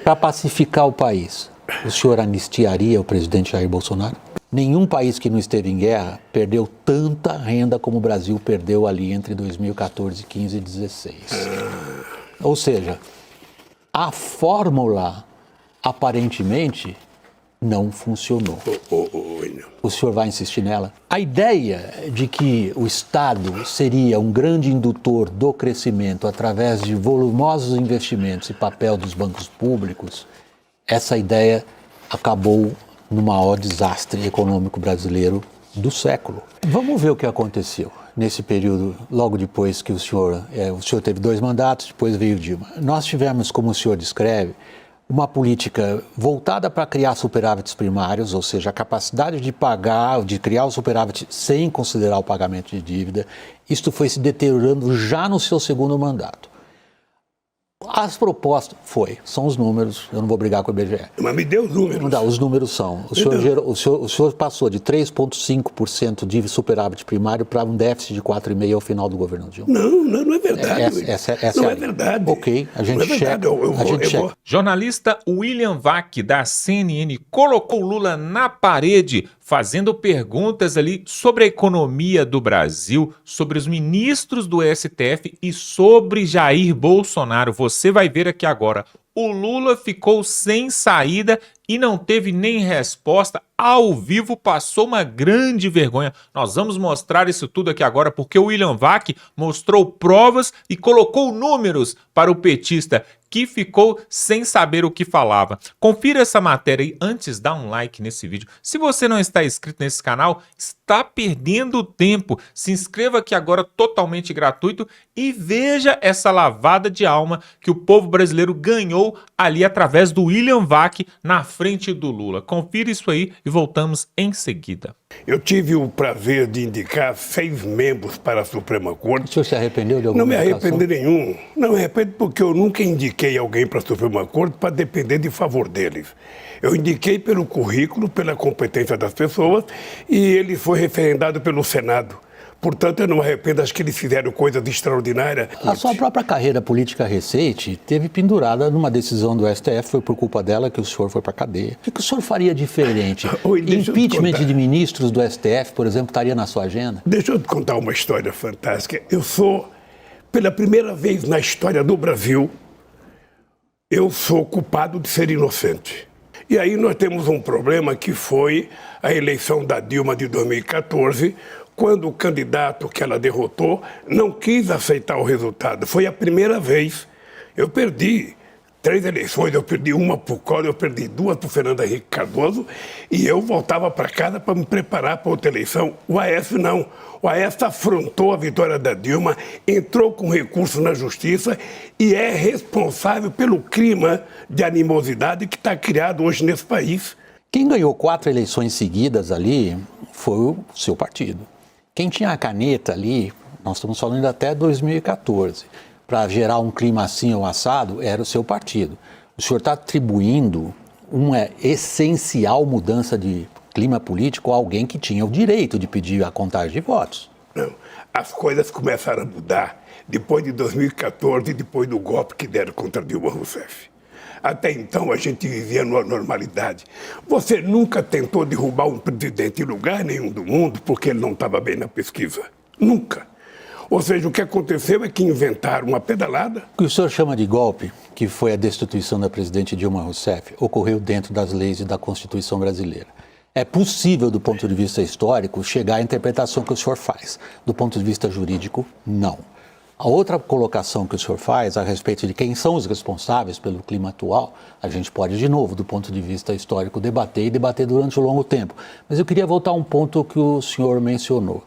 Para pacificar o país, o senhor anistiaria o presidente Jair Bolsonaro? Nenhum país que não esteve em guerra perdeu tanta renda como o Brasil perdeu ali entre 2014, 15 e 16. Ou seja, a fórmula aparentemente não funcionou. O senhor vai insistir nela? A ideia de que o Estado seria um grande indutor do crescimento através de volumosos investimentos e papel dos bancos públicos, essa ideia acabou no maior desastre econômico brasileiro do século. Vamos ver o que aconteceu nesse período, logo depois que o senhor teve 2 mandatos, depois veio Dilma. Nós tivemos, como o senhor descreve, uma política voltada para criar superávites primários, ou seja, a capacidade de pagar, de criar o superávit sem considerar o pagamento de dívida. Isto foi se deteriorando já no seu 2º mandato. As propostas, são os números, eu não vou brigar com o IBGE. Mas me deu os números. Não, os números são. O senhor passou de 3,5% de superávit primário para um déficit de 4,5% ao final do governo Dilma. Não é verdade. Essa não é é verdade. Ok, a gente checa. Jornalista William Vac, da CNN, colocou Lula na parede, fazendo perguntas ali sobre a economia do Brasil, sobre os ministros do STF e sobre Jair Bolsonaro. Você vai ver aqui agora. O Lula ficou sem saída e não teve nem resposta. Ao vivo passou uma grande vergonha. Nós vamos mostrar isso tudo aqui agora porque o William Vac mostrou provas e colocou números para o petista que ficou sem saber o que falava. Confira essa matéria aí. Antes, dá um like nesse vídeo. Se você não está inscrito nesse canal, está perdendo tempo. Se inscreva aqui agora, totalmente gratuito, e veja essa lavada de alma que o povo brasileiro ganhou ali através do William Vac na frente do Lula. Confira isso aí e voltamos em seguida. Eu tive o prazer de indicar 6 membros para a Suprema Corte. O senhor se arrependeu de alguma Não me indicação? arrependo nenhum. Não me arrependo porque eu nunca indiquei alguém para a Suprema Corte para depender de favor deles. Eu indiquei pelo currículo, pela competência das pessoas e ele foi referendado pelo Senado. Portanto, eu não me arrependo, acho que eles fizeram coisas extraordinárias. A sua própria carreira política recente teve pendurada numa decisão do STF, foi por culpa dela que o senhor foi para a cadeia. O que o senhor faria diferente? Impeachment de ministros do STF, por exemplo, estaria na sua agenda? Deixa eu te contar uma história fantástica. Eu sou, pela primeira vez na história do Brasil, eu sou culpado de ser inocente. E aí nós temos um problema que foi a eleição da Dilma de 2014, quando o candidato que ela derrotou não quis aceitar o resultado. Foi a primeira vez. Eu perdi 3 eleições, eu perdi uma por Collor, eu perdi 2 por Fernando Henrique Cardoso e eu voltava para casa para me preparar para outra eleição. O Aécio não. O Aécio afrontou a vitória da Dilma, entrou com recurso na justiça e é responsável pelo clima de animosidade que está criado hoje nesse país. Quem ganhou 4 eleições seguidas ali foi o seu partido. Quem tinha a caneta ali, nós estamos falando até 2014, para gerar um clima assim ou assado, era o seu partido. O senhor está atribuindo uma essencial mudança de clima político a alguém que tinha o direito de pedir a contagem de votos. Não, as coisas começaram a mudar depois de 2014, depois do golpe que deram contra Dilma Rousseff. Até então a gente vivia numa normalidade. Você nunca tentou derrubar um presidente em lugar nenhum do mundo porque ele não estava bem na pesquisa. Nunca. Ou seja, o que aconteceu é que inventaram uma pedalada. O que o senhor chama de golpe, que foi a destituição da presidente Dilma Rousseff, ocorreu dentro das leis e da Constituição brasileira. É possível, do ponto de vista histórico, chegar à interpretação que o senhor faz. Do ponto de vista jurídico, não. A outra colocação que o senhor faz a respeito de quem são os responsáveis pelo clima atual, a gente pode, de novo, do ponto de vista histórico, debater durante um longo tempo. Mas eu queria voltar a um ponto que o senhor mencionou,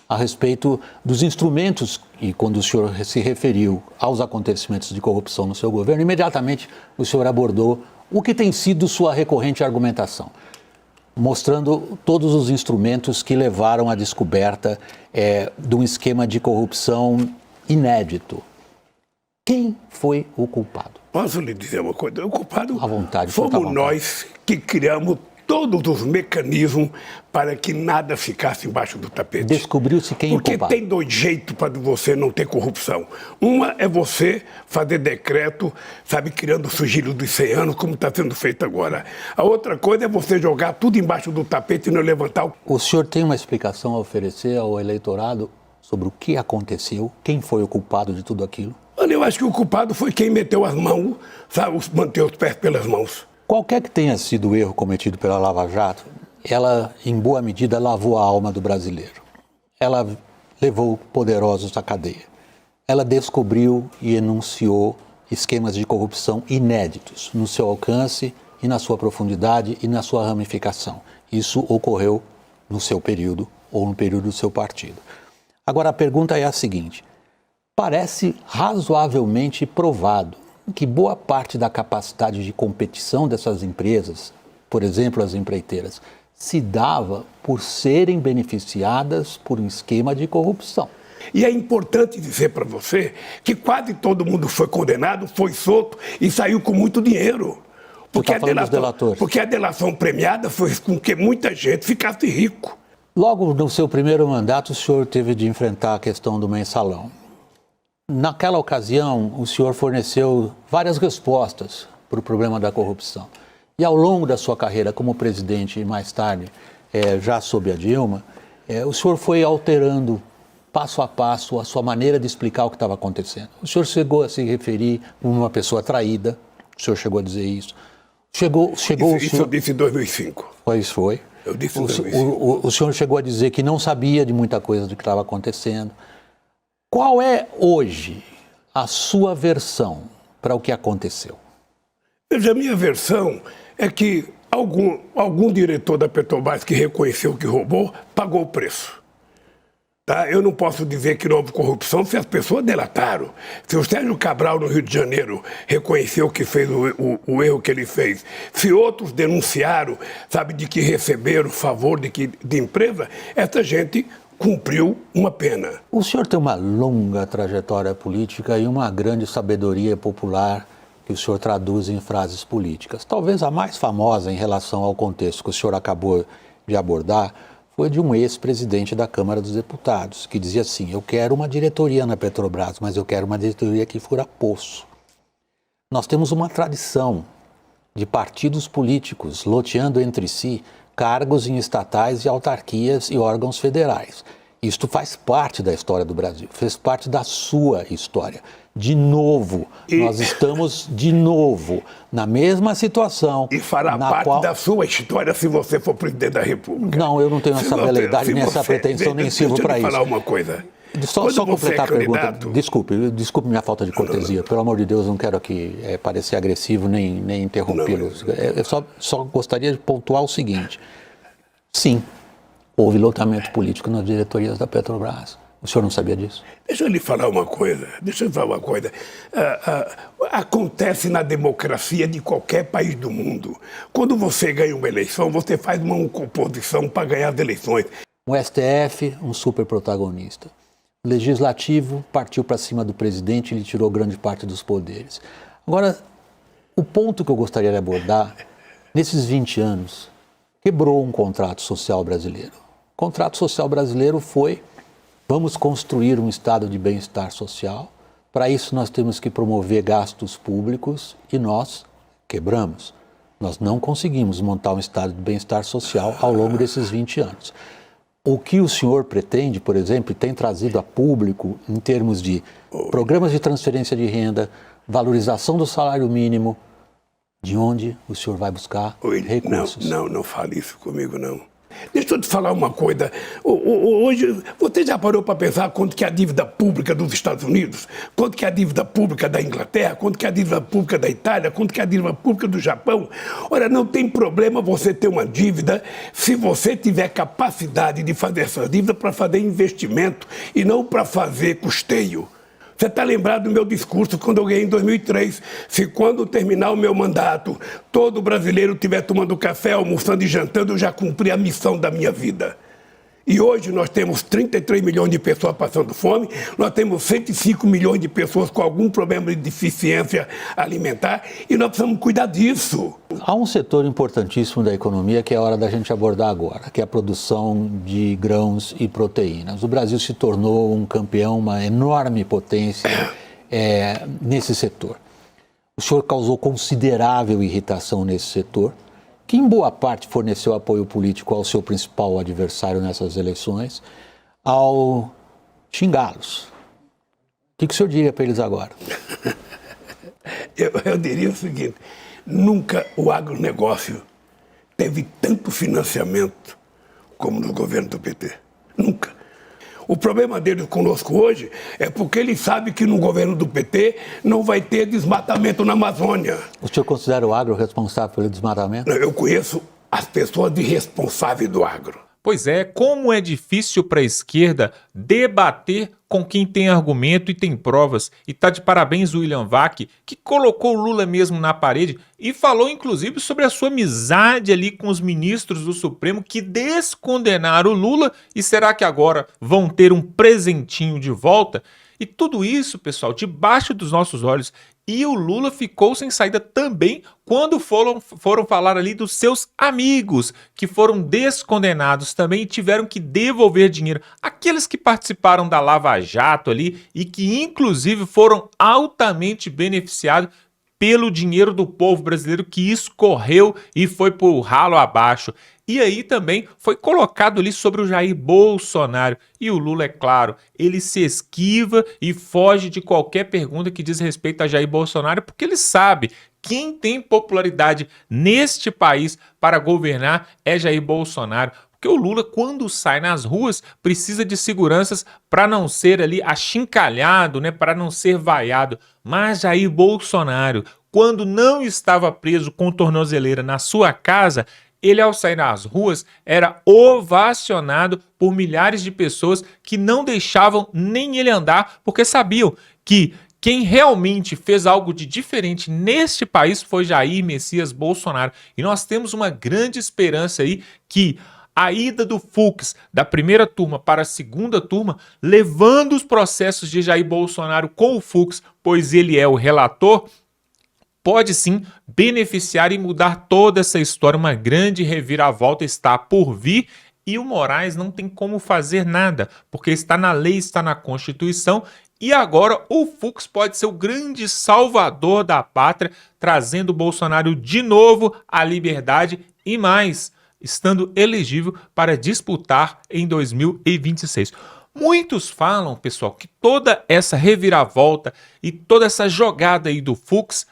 a respeito dos instrumentos, e quando o senhor se referiu aos acontecimentos de corrupção no seu governo, imediatamente o senhor abordou o que tem sido sua recorrente argumentação, mostrando todos os instrumentos que levaram à descoberta de um esquema de corrupção inédito. Quem foi o culpado? Posso lhe dizer uma coisa? O culpado à vontade, fomos nós que criamos todos os mecanismos para que nada ficasse embaixo do tapete. Descobriu-se quem é culpado. Porque tem dois jeitos para você não ter corrupção. Uma é você fazer decreto, sabe, criando sigilo dos 100 anos, como está sendo feito agora. A outra coisa é você jogar tudo embaixo do tapete e não levantar. O senhor tem uma explicação a oferecer ao eleitorado sobre o que aconteceu, quem foi o culpado de tudo aquilo? Olha, eu acho que o culpado foi quem meteu as mãos, sabe, manteve os pés pelas mãos. Qualquer que tenha sido o erro cometido pela Lava Jato, ela, em boa medida, lavou a alma do brasileiro. Ela levou poderosos à cadeia. Ela descobriu e enunciou esquemas de corrupção inéditos no seu alcance e na sua profundidade e na sua ramificação. Isso ocorreu no seu período ou no período do seu partido. Agora, a pergunta é a seguinte: parece razoavelmente provado que boa parte da capacidade de competição dessas empresas, por exemplo, as empreiteiras, se dava por serem beneficiadas por um esquema de corrupção. E é importante dizer para você que quase todo mundo foi condenado, foi solto e saiu com muito dinheiro. Porque a delação premiada foi com que muita gente ficasse rico. Logo no seu primeiro mandato, o senhor teve de enfrentar a questão do mensalão. Naquela ocasião, o senhor forneceu várias respostas para o problema da corrupção. E ao longo da sua carreira como presidente e mais tarde, já sob a Dilma, o senhor foi alterando passo a passo a sua maneira de explicar o que estava acontecendo. O senhor chegou a se referir como uma pessoa traída, o senhor chegou a dizer isso. Isso eu disse em 2005. Pois foi. Eu disse em 2005. O senhor chegou a dizer que não sabia de muita coisa do que estava acontecendo. Qual é hoje a sua versão para o que aconteceu? Veja, a minha versão é que algum diretor da Petrobras que reconheceu que roubou, pagou o preço. Tá? Eu não posso dizer que não houve corrupção se as pessoas delataram. Se o Sérgio Cabral, no Rio de Janeiro, reconheceu que fez o erro que ele fez, se outros denunciaram, sabe, de que receberam favor de empresa, essa gente cumpriu uma pena. O senhor tem uma longa trajetória política e uma grande sabedoria popular que o senhor traduz em frases políticas. Talvez a mais famosa em relação ao contexto que o senhor acabou de abordar foi de um ex-presidente da Câmara dos Deputados, que dizia assim: eu quero uma diretoria na Petrobras, mas eu quero uma diretoria que fura poço. Nós temos uma tradição de partidos políticos loteando entre si cargos em estatais e autarquias e órgãos federais. Isto faz parte da história do Brasil, fez parte da sua história. De novo, nós estamos de novo na mesma situação. E fará parte da sua história se você for presidente da República. Não, eu não tenho essa veleidade, nem essa pretensão, nem sirvo para isso. Deixa eu falar uma coisa. Só completar a pergunta. Desculpe minha falta de cortesia. Pelo amor de Deus, não quero aqui parecer agressivo nem interrompê-los. Eu só gostaria de pontuar o seguinte. Sim, houve lotamento político nas diretorias da Petrobras. O senhor não sabia disso? Deixa eu lhe falar uma coisa. Acontece na democracia de qualquer país do mundo. Quando você ganha uma eleição, você faz uma composição para ganhar as eleições. O STF, um super protagonista. O Legislativo partiu para cima do presidente e lhe tirou grande parte dos poderes. Agora, o ponto que eu gostaria de abordar, nesses 20 anos, quebrou um contrato social brasileiro. O contrato social brasileiro foi: vamos construir um estado de bem-estar social. Para isso nós temos que promover gastos públicos e nós quebramos. Nós não conseguimos montar um estado de bem-estar social ao longo desses 20 anos. O que o senhor pretende, por exemplo, tem trazido a público em termos de programas de transferência de renda, valorização do salário mínimo, de onde o senhor vai buscar recursos? Não fale isso comigo, não. Deixa eu te falar uma coisa. Hoje, você já parou para pensar quanto que é a dívida pública dos Estados Unidos? Quanto que é a dívida pública da Inglaterra? Quanto que é a dívida pública da Itália? Quanto que é a dívida pública do Japão? Olha, não tem problema você ter uma dívida se você tiver capacidade de fazer essa dívida para fazer investimento e não para fazer custeio. Você está lembrado do meu discurso quando eu ganhei em 2003? Se quando terminar o meu mandato, todo brasileiro estiver tomando café, almoçando e jantando, eu já cumpri a missão da minha vida. E hoje nós temos 33 milhões de pessoas passando fome, nós temos 105 milhões de pessoas com algum problema de deficiência alimentar e nós precisamos cuidar disso. Há um setor importantíssimo da economia que é a hora da gente abordar agora, que é a produção de grãos e proteínas. O Brasil se tornou um campeão, uma enorme potência nesse setor. O senhor causou considerável irritação nesse setor, que em boa parte forneceu apoio político ao seu principal adversário nessas eleições, ao xingá-los. O que o senhor diria para eles agora? Eu diria o seguinte, nunca o agronegócio teve tanto financiamento como no governo do PT. Nunca. O problema deles conosco hoje é porque eles sabem que no governo do PT não vai ter desmatamento na Amazônia. O senhor considera o agro responsável pelo desmatamento? Eu conheço as pessoas de responsáveis do agro. Pois é, como é difícil para a esquerda debater com quem tem argumento e tem provas. E tá de parabéns o William Vac, que colocou o Lula mesmo na parede e falou inclusive sobre a sua amizade ali com os ministros do Supremo que descondenaram o Lula e será que agora vão ter um presentinho de volta? E tudo isso, pessoal, debaixo dos nossos olhos. E o Lula ficou sem saída também quando foram falar ali dos seus amigos, que foram descondenados também e tiveram que devolver dinheiro. Aqueles que participaram da Lava Jato ali e que inclusive foram altamente beneficiados pelo dinheiro do povo brasileiro que escorreu e foi por ralo abaixo. E aí também foi colocado ali sobre o Jair Bolsonaro. E o Lula, é claro, ele se esquiva e foge de qualquer pergunta que diz respeito a Jair Bolsonaro, porque ele sabe quem tem popularidade neste país para governar é Jair Bolsonaro. Porque o Lula, quando sai nas ruas, precisa de seguranças para não ser ali achincalhado, né, para não ser vaiado. Mas Jair Bolsonaro, quando não estava preso com tornozeleira na sua casa, ele, ao sair nas ruas, era ovacionado por milhares de pessoas que não deixavam nem ele andar, porque sabiam que quem realmente fez algo de diferente neste país foi Jair Messias Bolsonaro. E nós temos uma grande esperança aí que a ida do Fux da primeira turma para a segunda turma, levando os processos de Jair Bolsonaro com o Fux, pois ele é o relator, pode sim beneficiar e mudar toda essa história. Uma grande reviravolta está por vir e o Moraes não tem como fazer nada, porque está na lei, está na Constituição e agora o Fux pode ser o grande salvador da pátria, trazendo o Bolsonaro de novo à liberdade e mais, estando elegível para disputar em 2026. Muitos falam, pessoal, que toda essa reviravolta e toda essa jogada aí do Fux,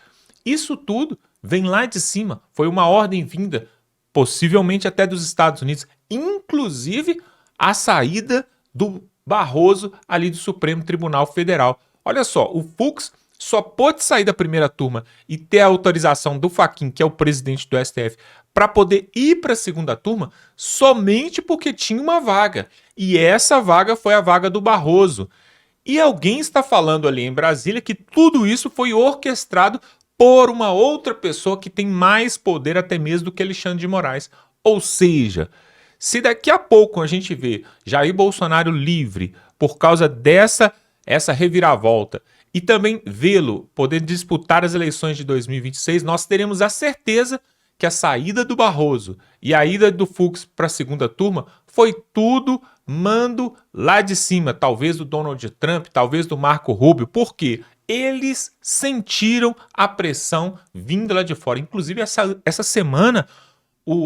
isso tudo vem lá de cima, foi uma ordem vinda, possivelmente até dos Estados Unidos, inclusive a saída do Barroso ali do Supremo Tribunal Federal. Olha só, o Fux só pôde sair da primeira turma e ter a autorização do Fachin, que é o presidente do STF, para poder ir para a segunda turma somente porque tinha uma vaga. E essa vaga foi a vaga do Barroso. E alguém está falando ali em Brasília que tudo isso foi orquestrado por uma outra pessoa que tem mais poder até mesmo do que Alexandre de Moraes. Ou seja, se daqui a pouco a gente vê Jair Bolsonaro livre por causa essa reviravolta e também vê-lo poder disputar as eleições de 2026, nós teremos a certeza que a saída do Barroso e a ida do Fux para a segunda turma foi tudo mando lá de cima, talvez do Donald Trump, talvez do Marco Rubio, porque eles sentiram a pressão vinda lá de fora. Inclusive, essa semana,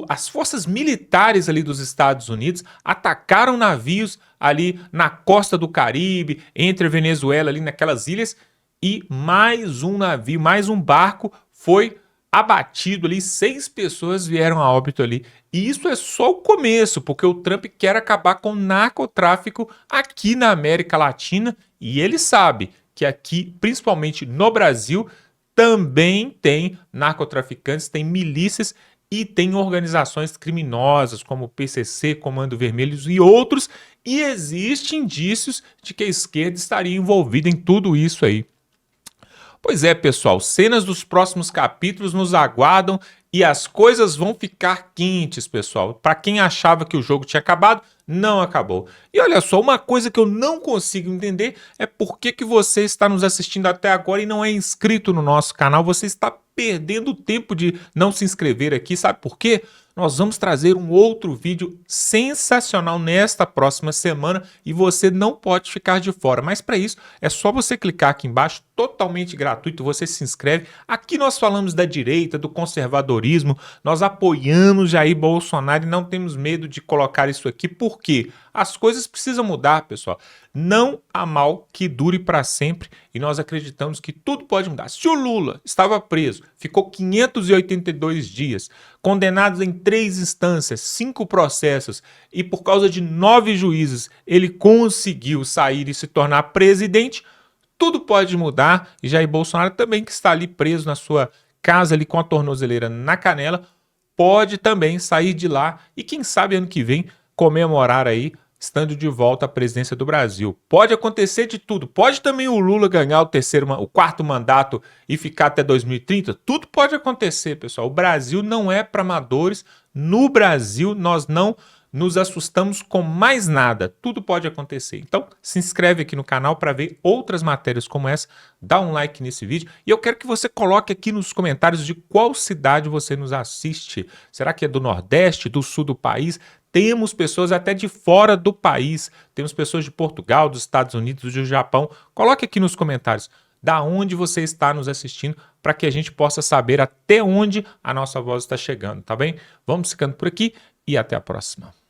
as forças militares ali dos Estados Unidos atacaram navios ali na costa do Caribe, entre a Venezuela, ali naquelas ilhas, e mais um navio, mais um barco foi abatido ali, 6 pessoas vieram a óbito ali. E isso é só o começo, porque o Trump quer acabar com o narcotráfico aqui na América Latina e ele sabe que aqui, principalmente no Brasil, também tem narcotraficantes, tem milícias e tem organizações criminosas como o PCC, Comando Vermelho e outros, e existem indícios de que a esquerda estaria envolvida em tudo isso aí. Pois é, pessoal, cenas dos próximos capítulos nos aguardam e as coisas vão ficar quentes, pessoal. Para quem achava que o jogo tinha acabado, não acabou. E olha só, uma coisa que eu não consigo entender é por que você está nos assistindo até agora e não é inscrito no nosso canal. Você está perdendo tempo de não se inscrever aqui, sabe por quê? Nós vamos trazer um outro vídeo sensacional nesta próxima semana e você não pode ficar de fora. Mas para isso, é só você clicar aqui embaixo, totalmente gratuito, você se inscreve. Aqui nós falamos da direita, do conservadorismo, nós apoiamos Jair Bolsonaro e não temos medo de colocar isso aqui, porque as coisas precisam mudar, pessoal. Não há mal que dure para sempre e nós acreditamos que tudo pode mudar. Se o Lula estava preso, ficou 582 dias, condenado em 3 instâncias, 5 processos e por causa de 9 juízes ele conseguiu sair e se tornar presidente, tudo pode mudar e Jair Bolsonaro também, que está ali preso na sua casa ali com a tornozeleira na canela, pode também sair de lá e quem sabe ano que vem comemorar aí estando de volta à presidência do Brasil. Pode acontecer de tudo. Pode também o Lula ganhar o quarto mandato e ficar até 2030. Tudo pode acontecer, pessoal. O Brasil não é para amadores. No Brasil, nós não nos assustamos com mais nada. Tudo pode acontecer. Então, se inscreve aqui no canal para ver outras matérias como essa. Dá um like nesse vídeo. E eu quero que você coloque aqui nos comentários de qual cidade você nos assiste. Será que é do Nordeste, do Sul do país? Temos pessoas até de fora do país. Temos pessoas de Portugal, dos Estados Unidos, do Japão. Coloque aqui nos comentários da onde você está nos assistindo para que a gente possa saber até onde a nossa voz está chegando, tá bem? Vamos ficando por aqui e até a próxima.